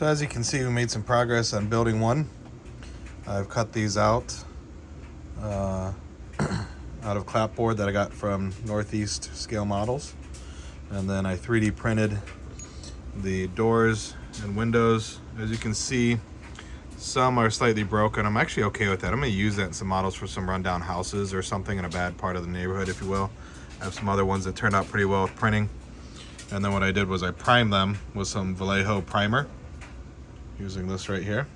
So as you can see, we made some progress on building one. I've cut these out out of clapboard that I got from Northeast Scale Models, and then I 3D printed the doors and windows. As you can see, some are slightly broken. I'm actually okay with that. I'm going to use that in some models for some rundown houses or something in a bad part of the neighborhood, if you will. I have some other ones that turned out pretty well with printing. And then what I did was I primed them with some Bldg primer, using this right here.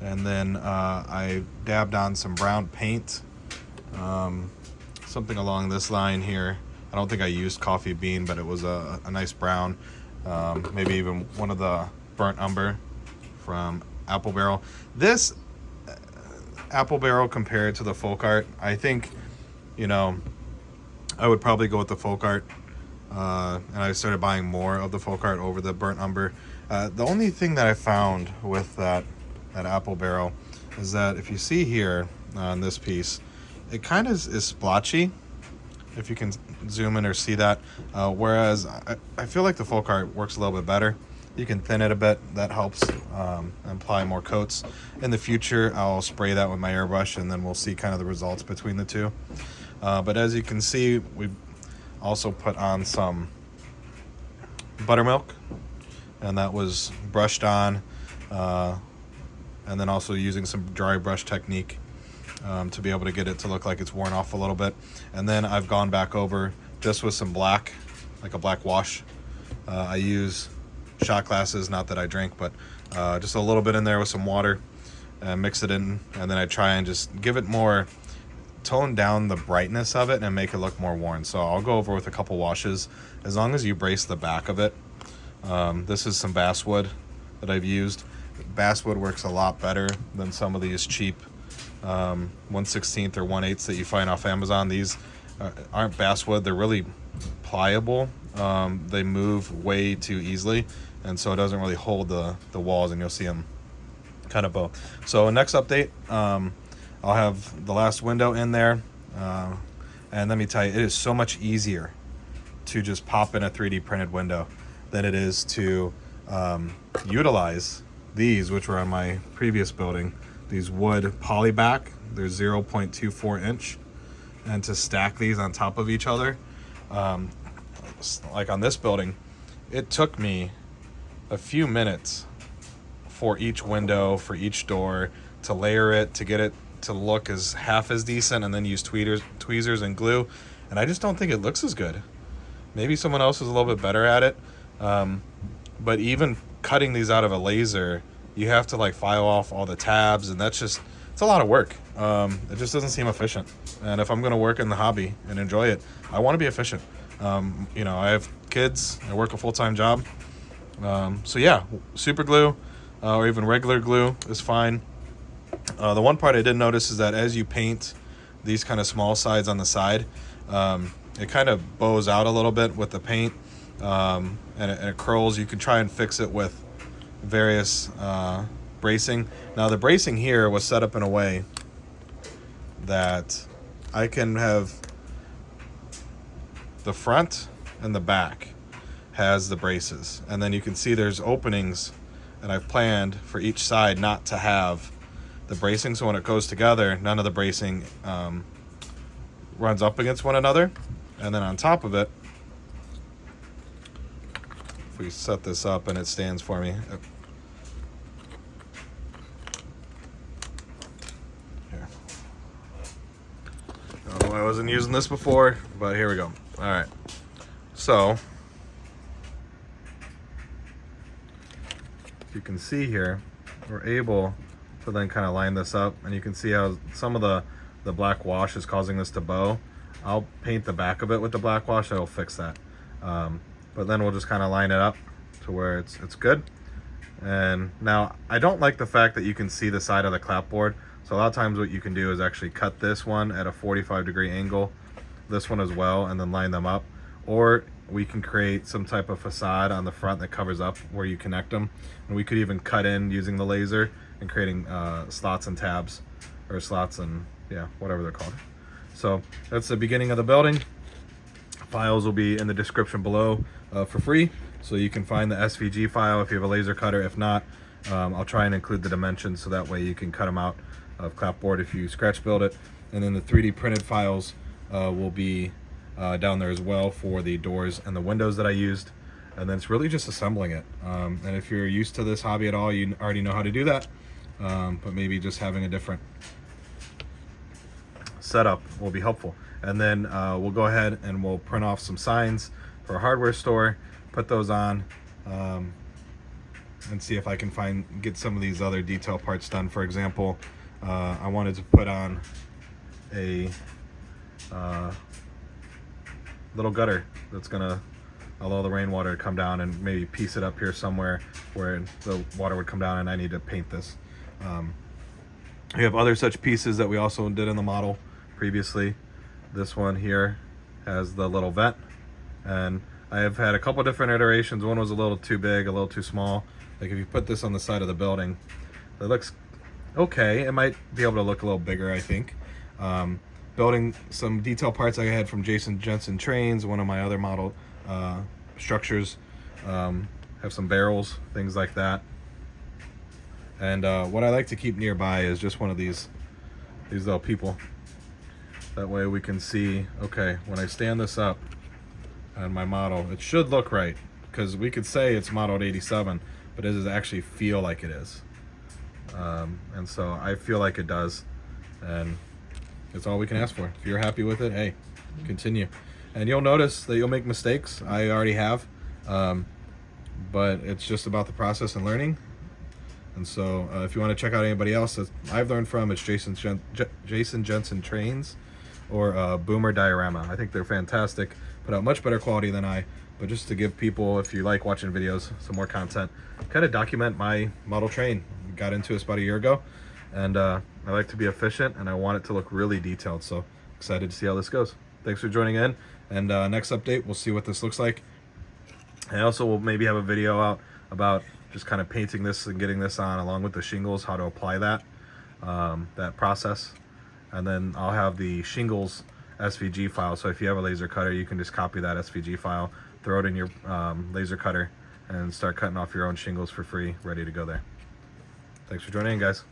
And then I dabbed on some brown paint, something along this line here. I don't think I used coffee bean, but it was a nice brown, maybe even one of the burnt umber from Apple Barrel. This Apple Barrel compared to the folk art, I think, you know, I would probably go with the folk art. And I started buying more of the folk art over the burnt umber. The only thing that I found with that Apple Barrel is that if you see here on this piece, it kind of is splotchy, if you can zoom in or see that. Whereas I feel like the folk art works a little bit better. You can thin it a bit, that helps, and apply more coats. In the future, I'll spray that with my airbrush, and then we'll see kind of the results between the two. But as you can see, we also put on some buttermilk, and that was brushed on, and then also using some dry brush technique to be able to get it to look like it's worn off a little bit. And then I've gone back over just with some black, like a black wash. I use shot glasses, not that I drink, but just a little bit in there with some water, and mix it in, and then I try and just give it more, tone down the brightness of it and make it look more worn. So I'll go over with a couple washes, as long as you brace the back of it. This is some basswood that I've used. Basswood works a lot better than some of these cheap 1/16 or 1/8 that you find off Amazon. These aren't basswood, they're really pliable. They move way too easily, and so it doesn't really hold the walls, and you'll see them kind of bow. So next update, I'll have the last window in there, and let me tell you, it is so much easier to just pop in a 3D printed window than it is to utilize these, which were on my previous building, these wood polyback. They're 0.24 inch, and to stack these on top of each other, like on this building, it took me a few minutes for each window, for each door, to layer it, to get it to look as half as decent, and then use tweezers and glue, and I just don't think it looks as good. Maybe someone else is a little bit better at it, but even cutting these out of a laser, you have to like file off all the tabs, and that's just, it's a lot of work. It just doesn't seem efficient, and if I'm going to work in the hobby and enjoy it, I want to be efficient. You know, I have kids, I work a full-time job, so yeah, super glue or even regular glue is fine. The one part I did notice is that as you paint these kind of small sides on the side, it kind of bows out a little bit with the paint, and it curls. You can try and fix it with various bracing. Now the bracing here was set up in a way that I can have the front and the back has the braces, and then you can see there's openings, and I've planned for each side not to have the bracing, so when it goes together, none of the bracing runs up against one another. And then on top of it, if we set this up and it stands for me, here. I don't know why I wasn't using this before, but here we go. All right, so you can see here, we're able to then kind of line this up, and you can see how some of the black wash is causing this to bow. I'll paint the back of it with the black wash, that'll fix that. But then we'll just kind of line it up to where it's good. And now I don't like the fact that you can see the side of the clapboard, so a lot of times what you can do is actually cut this one at a 45-degree angle, this one as well, and then line them up. Or we can create some type of facade on the front that covers up where you connect them, and we could even cut in using the laser and creating slots and tabs, or slots and, yeah, whatever they're called. So that's the beginning of the building. Files will be in the description below for free, So you can find the SVG file if you have a laser cutter. If not, I'll try and include the dimensions so that way you can cut them out of clapboard if you scratch build it. And then the 3D printed files will be down there as well for the doors and the windows that I used. And then it's really just assembling it. And if you're used to this hobby at all, you already know how to do that. But maybe just having a different setup will be helpful. And then we'll go ahead and we'll print off some signs for a hardware store, put those on, and see if I can get some of these other detail parts done. For example, I wanted to put on a little gutter that's gonna allow the rainwater to come down, and maybe piece it up here somewhere where the water would come down, and I need to paint this. We have other such pieces that we also did in the model previously. This one here has the little vent, and I have had a couple different iterations. One was a little too big, a little too small. Like if you put this on the side of the building, it looks okay. It might be able to look a little bigger, I think. Building some detail parts I had from Jason Jensen Trains, one of my other model structures. Have some barrels, things like that. And what I like to keep nearby is just one of these little people. That way we can see, okay, when I stand this up on my model, it should look right, because we could say it's modeled 87, but it does actually feel like it is. And so I feel like it does, and it's all we can ask for. If you're happy with it, hey, continue. And you'll notice that you'll make mistakes. I already have, but it's just about the process and learning. And so if you want to check out anybody else that I've learned from, it's Jason Jensen Trains or Boomer Diorama. I think they're fantastic, put out much better quality than I, but just to give people, if you like watching videos, some more content, kind of document my model train. Got into this about a year ago, and I like to be efficient, and I want it to look really detailed. So excited to see how this goes. Thanks for joining in, and next update, we'll see what this looks like. And also we'll maybe have a video out about just kind of painting this and getting this on along with the shingles, how to apply that process. And then I'll have the shingles SVG file, so if you have a laser cutter, you can just copy that SVG file, throw it in your laser cutter, and start cutting off your own shingles for free, ready to go there. Thanks for joining in, guys.